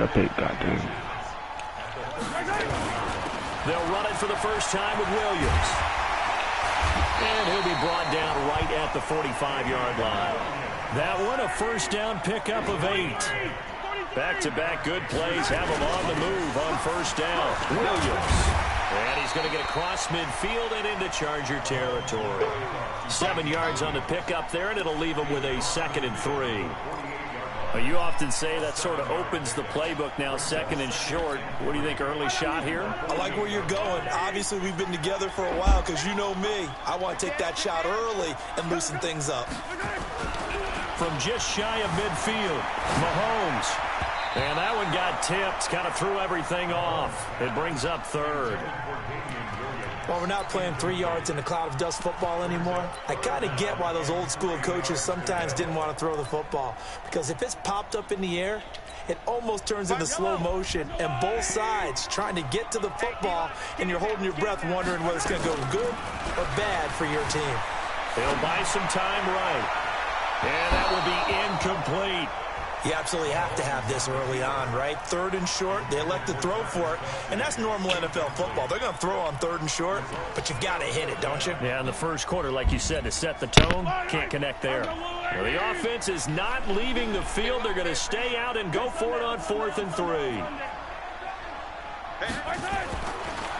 that pick, goddamn. They'll run it for the first time with Williams. And he'll be brought down right at the 45-yard line. That one, a first down pickup of 8. Back-to-back good plays have him on the move on first down. Williams. And he's going to get across midfield and into Charger territory. 7 yards on the pickup there, and it'll leave him with a 2nd and 3. You often say that sort of opens the playbook now, 2nd and short. What do you think, early shot here? I like where you're going. Obviously, we've been together for a while because you know me. I want to take that shot early and loosen things up. From just shy of midfield, Mahomes. And that one got tipped, kind of threw everything off. It brings up 3rd. Well, we're not playing 3 yards in a cloud of dust football anymore. I kind of get why those old school coaches sometimes didn't want to throw the football. Because if it's popped up in the air, it almost turns into slow motion. And both sides trying to get to the football, and you're holding your breath wondering whether it's going to go good or bad for your team. They'll buy some time right. And that will be incomplete. You absolutely have to have this early on, right? 3rd and short, they elect to throw for it, and that's normal NFL football. They're going to throw on 3rd and short, but you got to hit it, don't you? Yeah, in the first quarter, like you said, to set the tone, can't connect there. Well, the offense is not leaving the field. They're going to stay out and go for it on 4th and 3.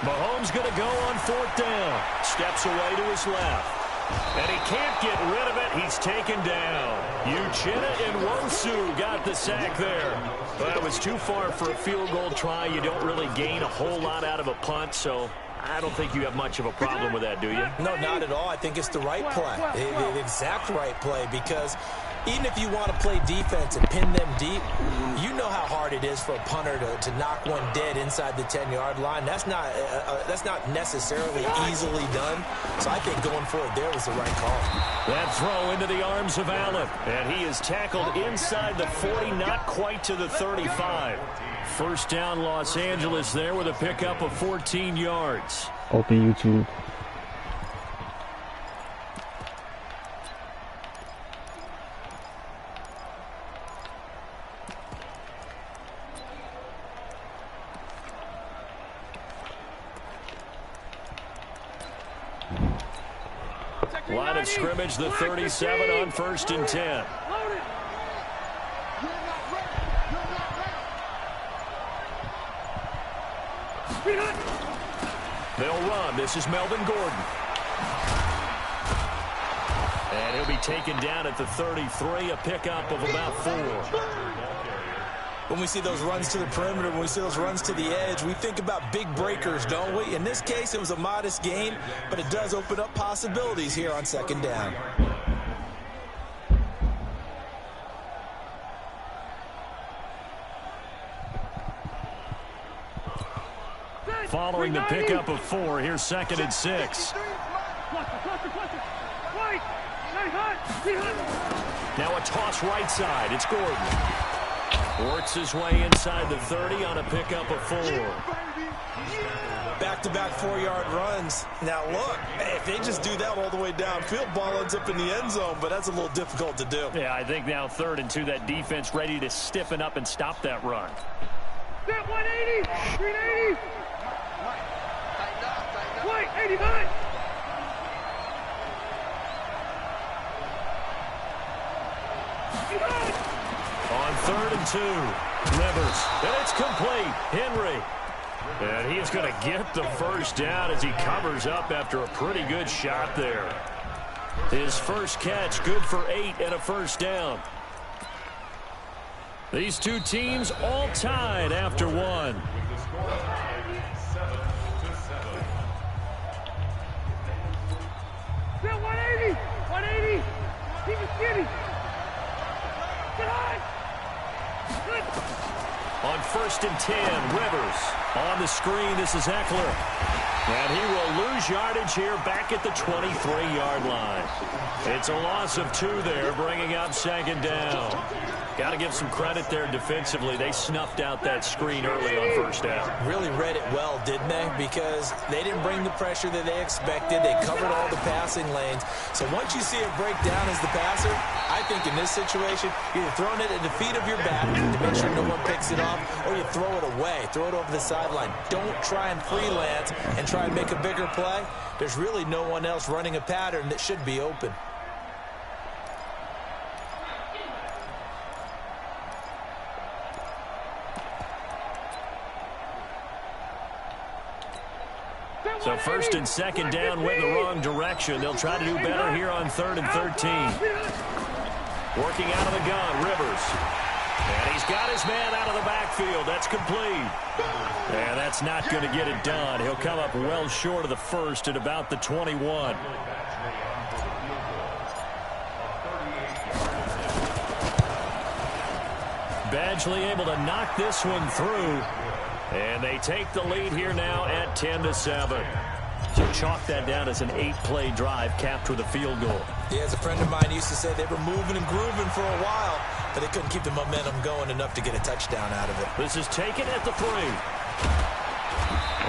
Mahomes going to go on 4th down. Steps away to his left. And he can't get rid of it. He's taken down. Uchenna and Nwosu got the sack there. But it was too far for a field goal try. You don't really gain a whole lot out of a punt, so I don't think you have much of a problem with that, do you? No, not at all. I think it's the right play, the exact right play, because even if you want to play defense and pin them deep, you know how hard it is for a punter to knock one dead inside the 10-yard line. That's not necessarily easily done. So I think going forward there was the right call. That throw into the arms of Allen, and he is tackled inside the 40, not quite to the 35. First down, Los Angeles there with a pickup of 14 yards. Open YouTube. Line of scrimmage, the 37 on 1st and 10. They'll run. This is Melvin Gordon. And he'll be taken down at the 33, a pickup of about 4. When we see those runs to the perimeter, when we see those runs to the edge, we think about big breakers, don't we? In this case, it was a modest gain, but it does open up possibilities here on 2nd down. Following the pickup of 4, here's 2nd and 6. Now a toss right side. It's Gordon. Works his way inside the 30 on a pickup of 4. Back-to-back 4-yard runs. Now, look, if they just do that all the way downfield, ball ends up in the end zone, but that's a little difficult to do. Yeah, I think now 3rd and 2, that defense ready to stiffen up and stop that run. 180, 380. White, 89. On 3rd and 2, Rivers, and it's complete. Henry, and he's going to get the first down as he covers up after a pretty good shot there. His first catch, good for 8 and a first down. These two teams all tied after 1. Still 180, 180. Keep it skinny. On 1st and 10, Rivers. On the screen, this is Eckler. And he will lose yardage here back at the 23-yard line. It's a loss of 2 there, bringing up 2nd down. Got to give some credit there defensively. They snuffed out that screen early on first down. Really read it well, didn't they? Because they didn't bring the pressure that they expected. They covered all the passing lanes. So once you see it break down as the passer, I think in this situation, you're either throwing it at the feet of your back to make sure no one picks it off, or you throw it away, throw it over the sideline. Don't try and freelance and try and make a bigger play. There's really no one else running a pattern that should be open. So first and second down went the wrong direction. They'll try to do better here on 3rd and 13. Working out of the gun, Rivers. And he's got his man out of the backfield. That's complete. And that's not going to get it done. He'll come up well short of the first at about the 21. Badgley able to knock this one through. And they take the lead here now at 10-7. So chalk that down as an 8-play drive capped with a field goal. Yeah, as a friend of mine used to say, they were moving and grooving for a while, but they couldn't keep the momentum going enough to get a touchdown out of it. This is taken at the 3.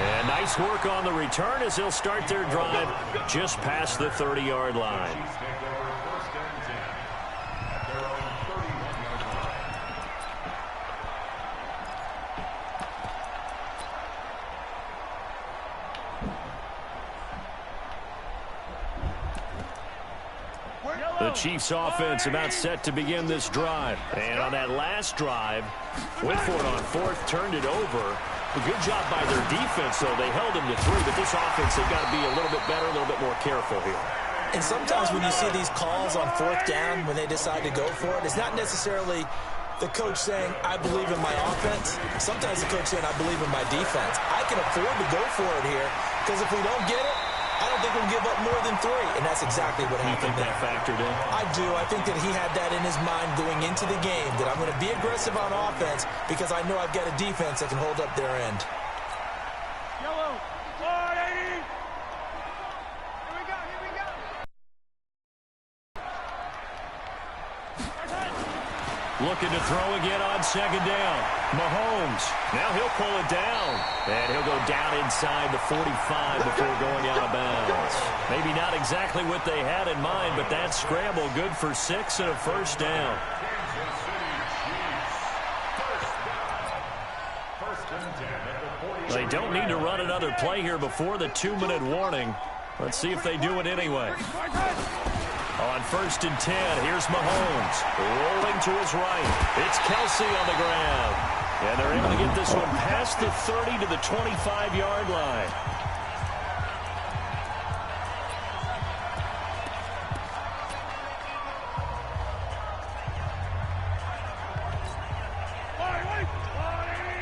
And nice work on the return as they'll start their drive just past the 30-yard line. The Chiefs offense about set to begin this drive. And on that last drive, went for it on 4th, turned it over. A good job by their defense, though. They held them to 3, but this offense, they've got to be a little bit better, a little bit more careful here. And sometimes when you see these calls on 4th down, when they decide to go for it, it's not necessarily the coach saying, I believe in my offense. Sometimes the coach saying, I believe in my defense. I can afford to go for it here, because if we don't get it, I don't think we'll give up more than 3, and that's exactly what happened. You think that factored in? I do. I think that he had that in his mind going into the game, that I'm going to be aggressive on offense because I know I've got a defense that can hold up their end. Yellow, 480. Here we go, here we go. Looking to throw again on 2nd down. Mahomes. Now he'll pull it down. And he'll go down inside the 45 before going out of bounds. Maybe not exactly what they had in mind, but that scramble good for 6 and a first down. They don't need to run another play here before the 2-minute warning. Let's see if they do it anyway. On 1st and 10, here's Mahomes. Rolling to his right. It's Kelsey on the ground. And they're able to get this one past the 30 to the 25-yard line.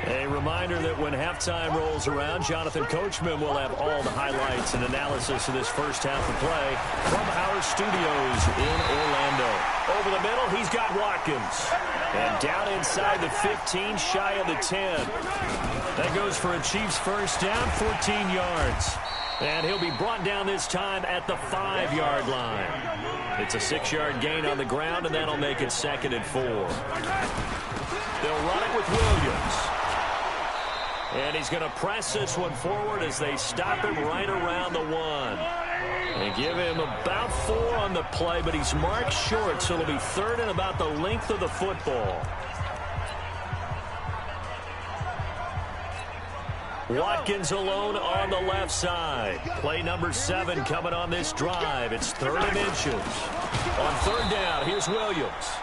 A reminder that when halftime rolls around, Jonathan Coachman will have all the highlights and analysis of this first half of play from our studios in Orlando. Over the middle, he's got Watkins. And down inside the 15, shy of the 10. That goes for a Chiefs first down, 14 yards. And he'll be brought down this time at the 5-yard line. It's a 6-yard gain on the ground, and that'll make it 2nd and 4. They'll run it with Williams. And he's going to press this one forward as they stop him right around the 1. They give him about 4 on the play, but he's marked short, so it'll be 3rd and about the length of the football. Watkins alone on the left side. Play number 7 coming on this drive. It's 3rd and inches. On 3rd down, here's Williams.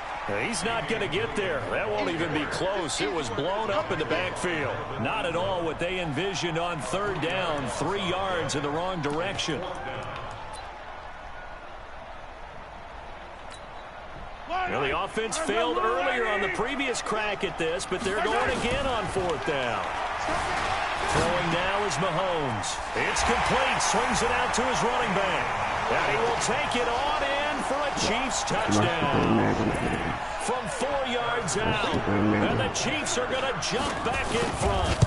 He's not going to get there. That won't even be close. It was blown up in the backfield. Not at all what they envisioned on 3rd down. 3 yards in the wrong direction. Well, the offense failed earlier on the previous crack at this, but they're going again on 4th down. Throwing now is Mahomes. It's complete. Swings it out to his running back. And he will take it on in for a Chiefs touchdown. From 4 yards out. And the Chiefs are going to jump back in front.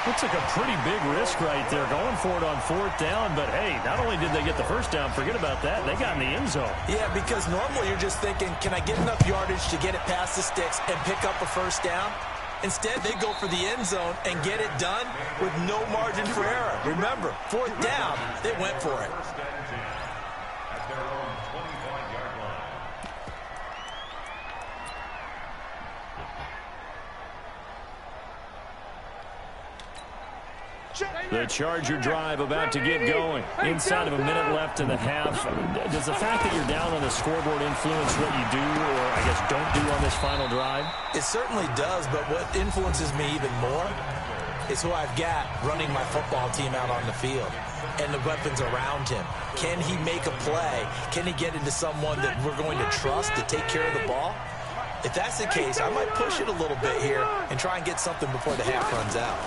Looks like a pretty big risk right there, going for it on 4th down. But, hey, not only did they get the first down, forget about that, they got in the end zone. Yeah, because normally you're just thinking, can I get enough yardage to get it past the sticks and pick up a first down? Instead, they go for the end zone and get it done with no margin for error. Remember, 4th down, they went for it. The Charger drive about to get going. Inside of a minute left in the half. Does the fact that you're down on the scoreboard influence what you do, or I guess don't do on this final drive? It certainly does, but what influences me even more is who I've got running my football team out on the field and the weapons around him. Can he make a play? Can he get into someone that we're going to trust to take care of the ball? If that's the case, I might push it a little bit here and try and get something before the half runs out.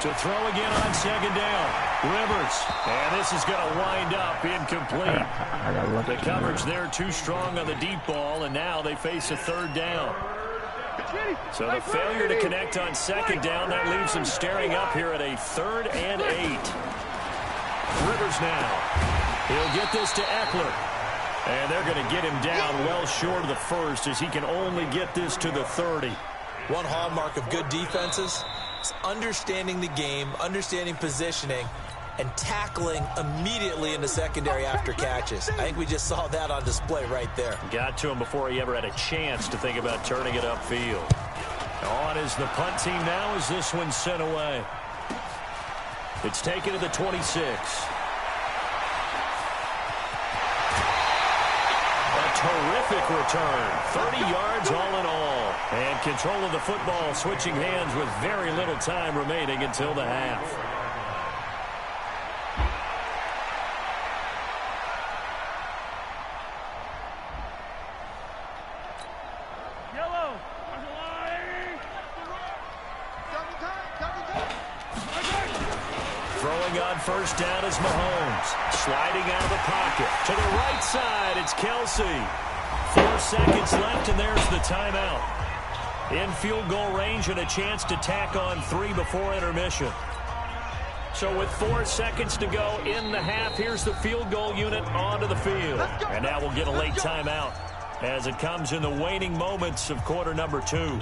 To throw again on 2nd down. Rivers. And this is going to wind up incomplete. The coverage there too strong on the deep ball, and now they face a 3rd down. So the failure to connect on 2nd down, that leaves them staring up here at a 3rd and 8. Rivers now. He'll get this to Eckler. And they're going to get him down well short of the first as he can only get this to the 30. One hallmark of good defenses is understanding the game, understanding positioning, and tackling immediately in the secondary after catches. I think we just saw that on display right there. Got to him before he ever had a chance to think about turning it upfield. On is the punt team now as this one's sent away. It's taken to the 26. Terrific return. 30 yards all in all. And control of the football switching hands with very little time remaining until the half. Yellow. Throwing on 1st down is Mahomes. Sliding out of the pocket. To the right side, it's Kelsey. 4 seconds left, and there's the timeout. In field goal range and a chance to tack on 3 before intermission. So with 4 seconds to go in the half, here's the field goal unit onto the field. And now we'll get a late timeout as it comes in the waning moments of quarter number 2.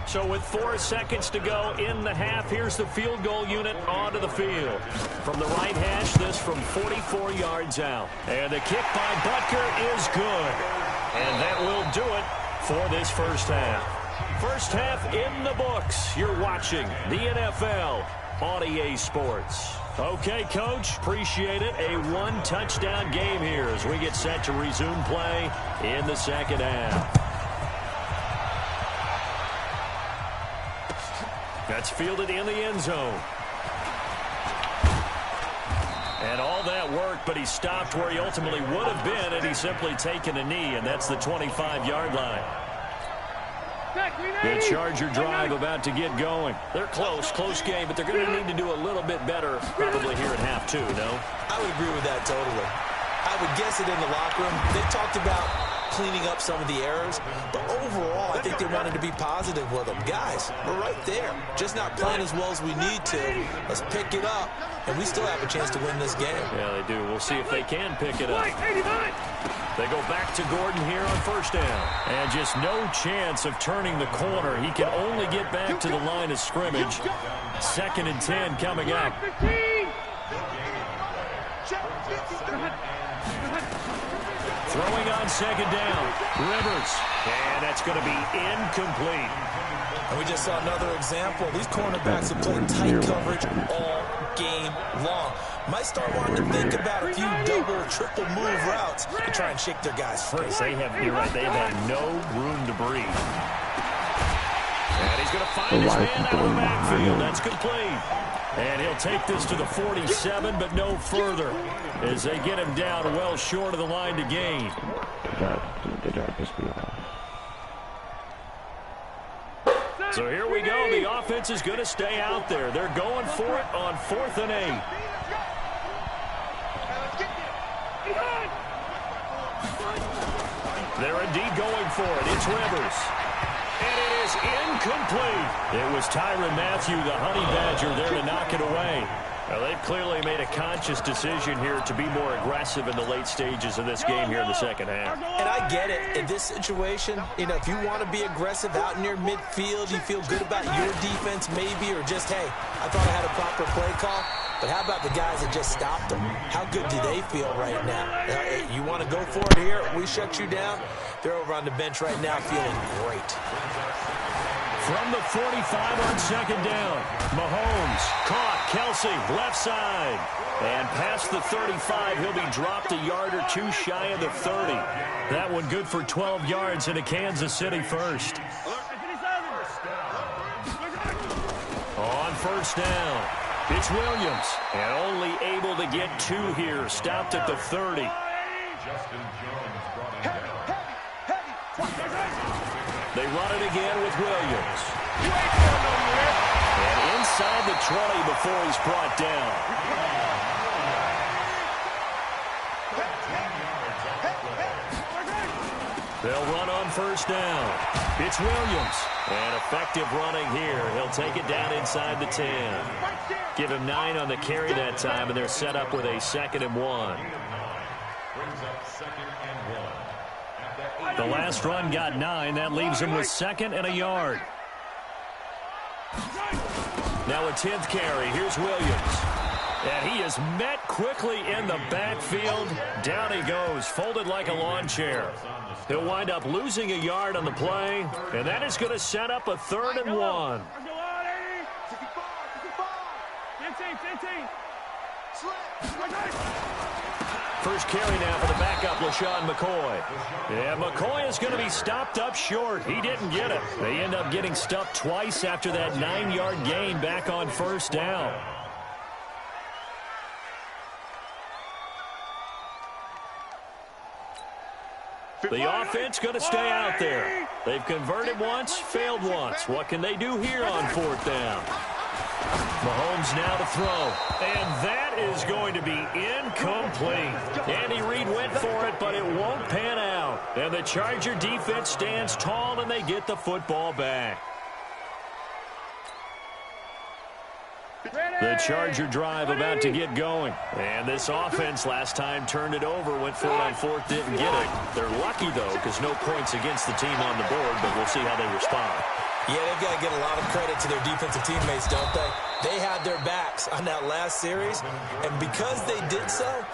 So with 4 seconds to go in the half, here's the field goal unit onto the field. From the right hash, this from 44 yards out. And the kick by Butker is good. And that will do it for this first half. First half in the books. You're watching the NFL on EA Sports. Okay, Coach, appreciate it. A 1-touchdown game here as we get set to resume play in the second half. That's fielded in the end zone. And all that worked, but he stopped where he ultimately would have been had he simply taken a knee, and that's the 25-yard line. The Charger drive about to get going. They're close game, but they're going to need to do a little bit better probably here at half 2, no? I would agree with that totally. I would guess it in the locker room. They talked about cleaning up some of the errors, but overall, I think they wanted to be positive with them. Guys, we're right there. Just not playing as well as we need to. Let's pick it up, and we still have a chance to win this game. Yeah, they do. We'll see if they can pick it up. They go back to Gordon here on 1st down. And just no chance of turning the corner. He can only get back to the line of scrimmage. 2nd and 10 coming up. Throwing on 2nd down. Rivers. And that's going to be incomplete. And we just saw another example. These cornerbacks have played tight coverage all game long. Might start wanting to think about a few double, triple move routes to try and shake their guys free. You're right, they have had no room to breathe. And he's going to find his man out of the backfield. That's complete. And he'll take this to the 47, but no further as they get him down well short of the line to gain. So here we go. The offense is going to stay out there. They're going for it on 4th and 8. They're indeed going for it. It's Rivers. And it is incomplete. It was Tyrann Mathieu, the Honey Badger, there to knock it away. Well, they've clearly made a conscious decision here to be more aggressive in the late stages of this game here in the second half. And I get it. In this situation, if you want to be aggressive out near midfield, you feel good about your defense maybe, or just, hey, I thought I had a proper play call. But how about the guys that just stopped them? How good do they feel right now? You want to go for it here? We shut you down? They're over on the bench right now feeling great. From the 45 on second down, Mahomes caught Kelsey left side. And past the 35, he'll be dropped a yard or two shy of the 30. That one good for 12 yards in a Kansas City first. On first down, it's Williams. And only able to get two here, stopped at the 30. They run it again with Williams. And inside the 20 before he's brought down. They'll run on first down. It's Williams. And effective running here. He'll take it down inside the 10. Give him 9 on the carry that time, and they're set up with a 2nd and 1. The last run got 9. That leaves him with 2nd and a yard. Now a 10th carry. Here's Williams. And he is met quickly in the backfield. Down he goes, folded like a lawn chair. He'll wind up losing a yard on the play, and that is going to set up a 3rd and 1. First carry now for the backup, LaShawn McCoy. Yeah, McCoy is going to be stopped up short. He didn't get it. They end up getting stuffed twice after that 9-yard gain back on first down. The offense going to stay out there. They've converted once, failed once. What can they do here on 4th down? Mahomes now to throw. And that is going to be incomplete. Andy Reid went for it, but it won't pan out. And the Charger defense stands tall, and they get the football back. The Charger drive about to get going. And this offense last time turned it over, went for it on 4th, didn't get it. They're lucky, though, because no points against the team on the board, but we'll see how they respond. Yeah, they've got to get a lot of credit to their defensive teammates, don't they? They had their backs on that last series, and because they did so,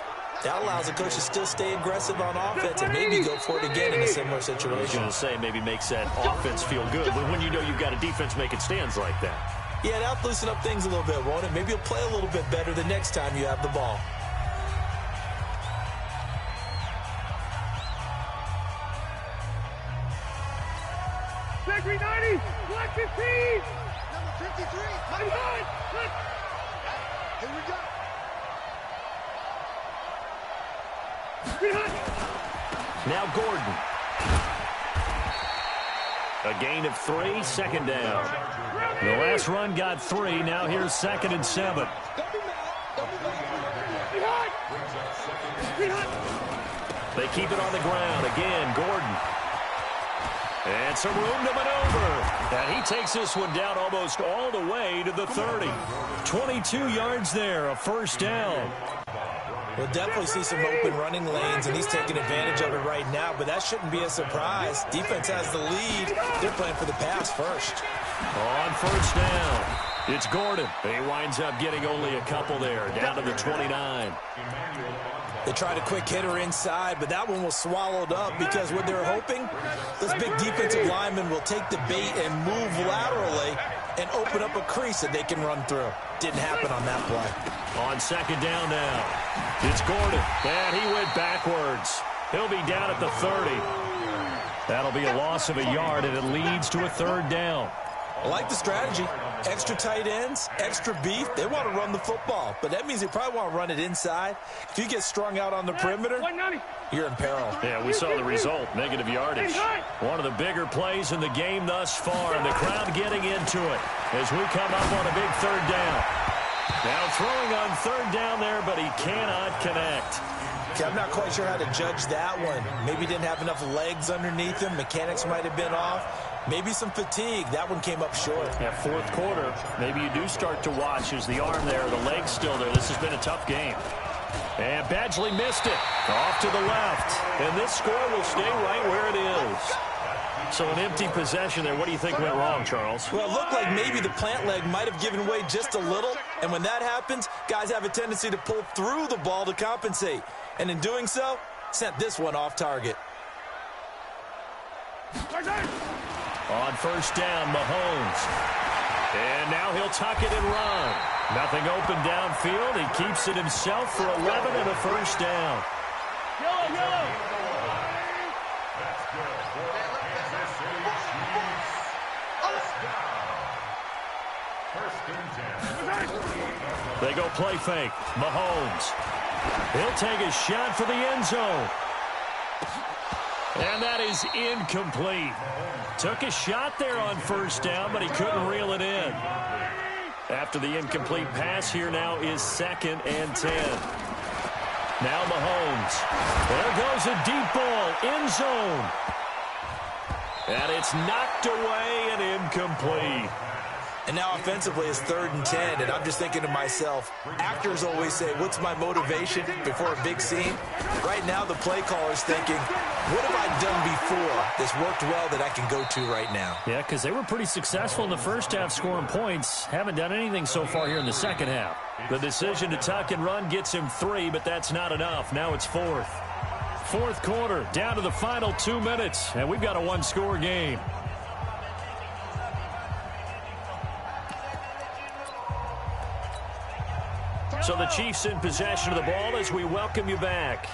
that allows the coach to still stay aggressive on offense and maybe go for it again in a similar situation. I was going to say maybe makes that offense feel good when you know you've got a defense making stands like that. Yeah, that'll loosen up things a little bit, won't it? Maybe you'll play a little bit better the next time you have the ball. Secondary 90, black 15. Number 53. Here we go. Now Gordon. A gain of 3, 2nd down. The last run got 3. Now here's 2nd and 7. They keep it on the ground. Again, Gordon. And some room to maneuver. And he takes this one down almost all the way to the 30. 22 yards there, a 1st down. We'll definitely see some open running lanes, and he's taking advantage of it right now, but that shouldn't be a surprise. Defense has the lead. They're playing for the pass first. On 1st down, it's Gordon. He winds up getting only a couple there, down to the 29. They tried a quick hitter inside, but that one was swallowed up because what they're hoping, this big defensive lineman will take the bait and move laterally and open up a crease that they can run through. Didn't happen on that play. On 2nd down now, it's Gordon. And he went backwards. He'll be down at the 30. That'll be a loss of a yard, and it leads to a 3rd down. I like the strategy. Extra tight ends, extra beef. They want to run the football, but that means they probably want to run it inside. If you get strung out on the perimeter, you're in peril. Yeah, we saw the result, negative yardage. One of the bigger plays in the game thus far, and the crowd getting into it as we come up on a big 3rd down. Now throwing on 3rd down there, but he cannot connect. I'm not quite sure how to judge that one. Maybe didn't have enough legs underneath him. Mechanics might have been off. Maybe some fatigue. That one came up short. Yeah, fourth quarter, maybe you do start to watch as the arm there, the leg's still there. This has been a tough game. And Badgley missed it. Off to the left. And this score will stay right where it is. So an empty possession there. What do you think went wrong, Charles? Well, it looked like maybe the plant leg might have given way just a little. And when that happens, guys have a tendency to pull through the ball to compensate. And in doing so, sent this one off target. On first down, Mahomes. And now he'll tuck it and run. Nothing open downfield. He keeps it himself for 11 and a first down. Yellow. They go play fake. Mahomes. He'll take a shot for the end zone. And that is incomplete. Took a shot there on first down, but he couldn't reel it in. After the incomplete pass, here now is 2nd and 10. Now Mahomes. There goes a deep ball, end zone. And it's knocked away and incomplete. And now offensively it's 3rd and 10, and I'm just thinking to myself, actors always say, what's my motivation before a big scene? Right now the play caller's thinking, what have I done before that's worked well that I can go to right now? Yeah, because they were pretty successful in the first half scoring points. Haven't done anything so far here in the second half. The decision to tuck and run gets him 3, but that's not enough. Now it's 4th. Fourth quarter, down to the final 2 minutes, and we've got a one-score game. So the Chiefs in possession of the ball as we welcome you back.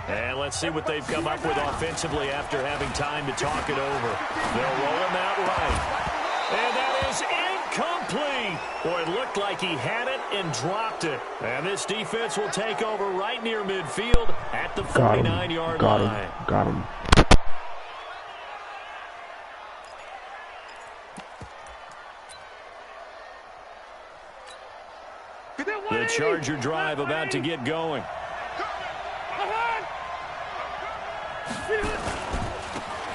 And let's see what they've come up with offensively after having time to talk it over. They'll roll him out right. And that is incomplete. Boy, it looked like he had it and dropped it. And this defense will take over right near midfield at the 49-yard line. Got him. The Charger drive about to get going.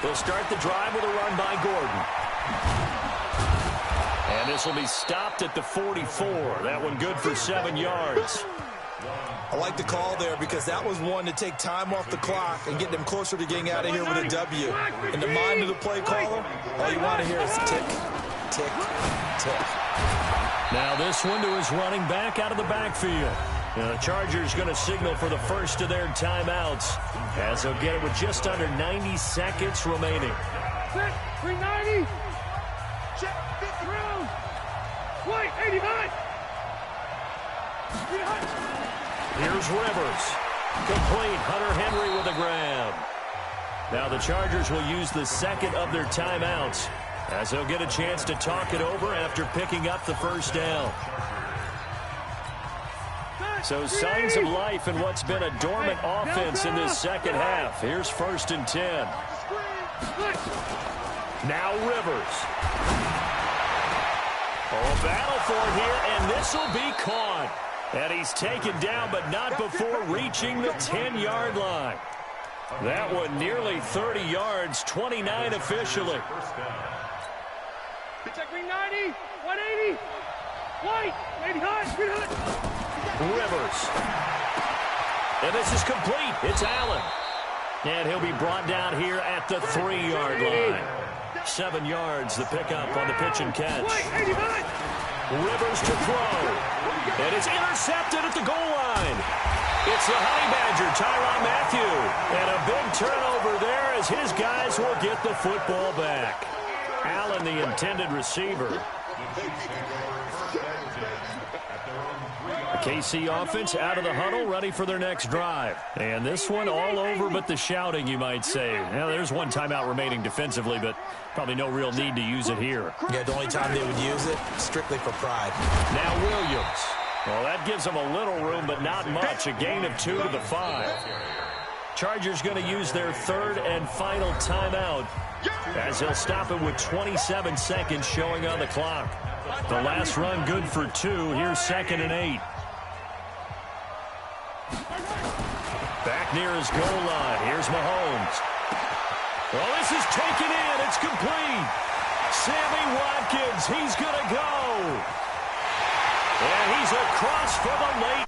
They'll start the drive with a run by Gordon. And this will be stopped at the 44. That one good for 7 yards. I like the call there because that was one to take time off the clock and get them closer to getting out of here with a W. In the mind of the play caller, all you want to hear is tick, tick, tick. Now this one to his running back out of the backfield. The Chargers going to signal for the first of their timeouts as they'll get it with just under 90 seconds remaining. Set, 390. Check, 50 rounds. White, 89. Here's Rivers. Complete. Hunter Henry with a grab. Now the Chargers will use the second of their timeouts as they'll get a chance to talk it over after picking up the first down. So signs of life in what's been a dormant offense in this second half. Here's 1st and 10. Now Rivers. Oh, battle for it here, and this will be caught. And he's taken down, but not before reaching the 10-yard line. That one nearly 30 yards, 29 officially. Check, 390. 180. White, 89. Rivers. And this is complete. It's Allen. And he'll be brought down here at the 3-yard line. 7 yards, the pickup on the pitch and catch. Rivers to throw. And it's intercepted at the goal line. It's the Honey Badger, Tyrann Mathieu. And a big turnover there as his guys will get the football back. Allen, the intended receiver. The KC offense out of the huddle, ready for their next drive. And this one all over but the shouting, you might say. Now, there's one timeout remaining defensively, but probably no real need to use it here. Yeah, the only time they would use it, strictly for pride. Now Williams. Well, that gives them a little room, but not much. A gain of 2 to the 5. Chargers going to use their 3rd and final timeout as they'll stop it with 27 seconds showing on the clock. The last run good for 2. Here's 2nd and 8. Back near his goal line. Here's Mahomes. Well, this is taken in. It's complete. Sammy Watkins, he's going to go. And he's across for the late